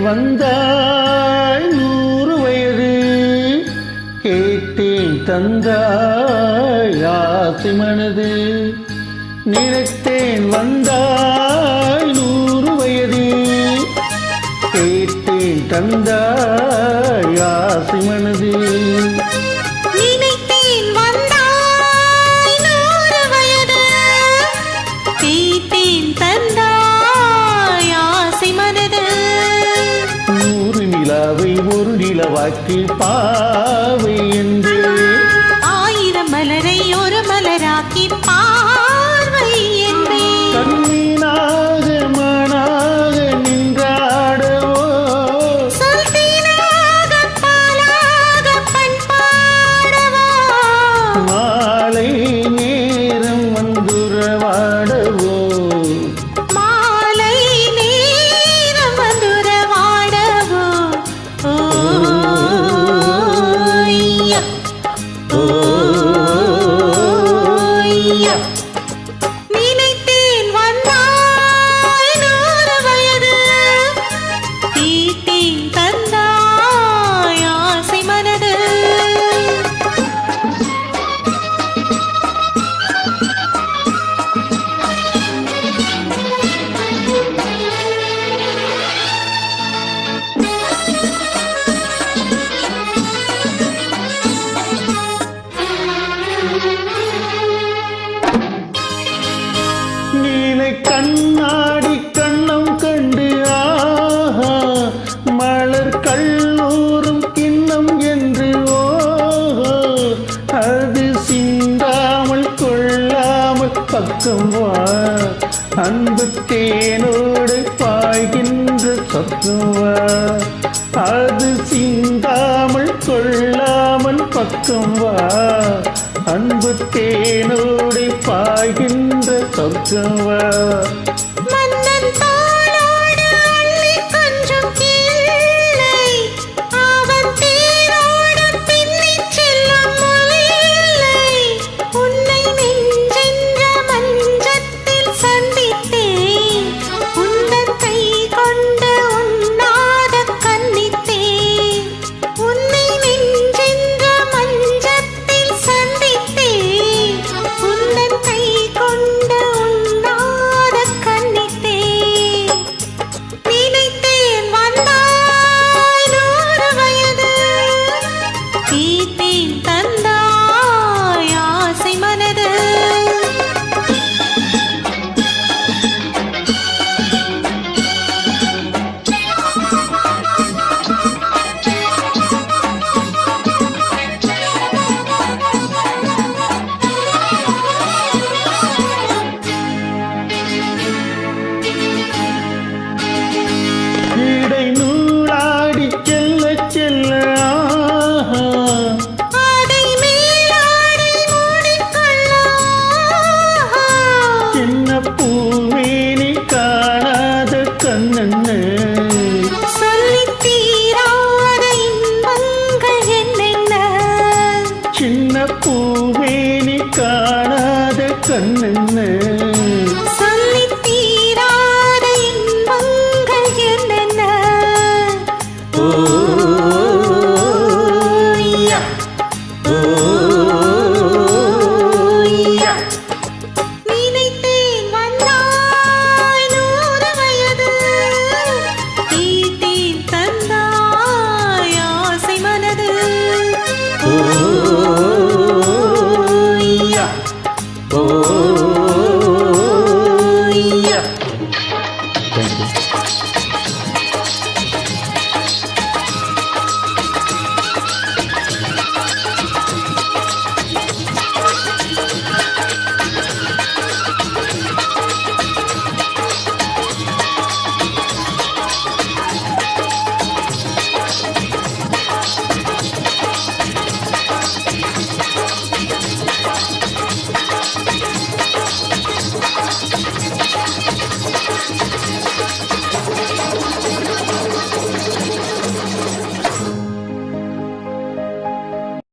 வந்தாய் 100 வயது கேட்டேன் தந்தாய் ஆசை மனது நினைத்தேன் வந்தாய் 100 வயது கேட்டேன் தந்தாய் ஆசை மனது ஒரு நிலவாக்கி பாவை என்று 1000 மலரை ஒரு மலராக்கி பார்வை என்று கண்ணீனாக மனாக நின்றாடவோ சொல்தீனாக பாலாக பண்பாடவோ மாலை நேரம் வந்துறவாடவோ நினைத்தேன் வந்தாய் 100 வயது கேட்டேன் தந்தாய் ஆசை மனது கண்ணாடி கண்ணம் கண்டு ஆஹா மலர் கல்லூரும் கிண்ணம் என்று ஓஹோ அது சிந்தாமல் கொள்ளாமல் பக்கம் வா அன்பு தேனோடு பாய்கின்ற சொக்கம் வா அது சிந்தாமல் கொள்ளாமல் பக்கம் வா அன்பு தேனோடு பாய்கின்ற சொர்க்கவா மன்னன் தோளோடு அள்ளி கொஞ்சம் கிள்ளை அவன் தேரோடு பின்னிச் செல்லும் முல்லை உன்னை நெஞ்சென்ற மஞ்சத்தில் சந்தித்தேன் உந்தன் கை கொண்டு உண்ணாத கன்னித்தேன் உன்னை நெஞ்சென்ற மஞ்சத்தில் சந்தித்தேன் உந்தன் கை கொண்டு உண்ணாத கன்னித்தேன் நினைத்தேன் வந்தாய் 100 வயது கேட்டேன் தந்தாய் ஆசை மனது இடை நூலாடி செல்ல செல்ல ஆஹா ஆடை மேலாடை மூடிக்கொள்ள சின்ன பூமேனி காணாத கண்ணன்னு சொல்லித் தீராத இன்பங்கள் என்னென்ன சின்ன பூமேனி காணாத கண்ணன்னு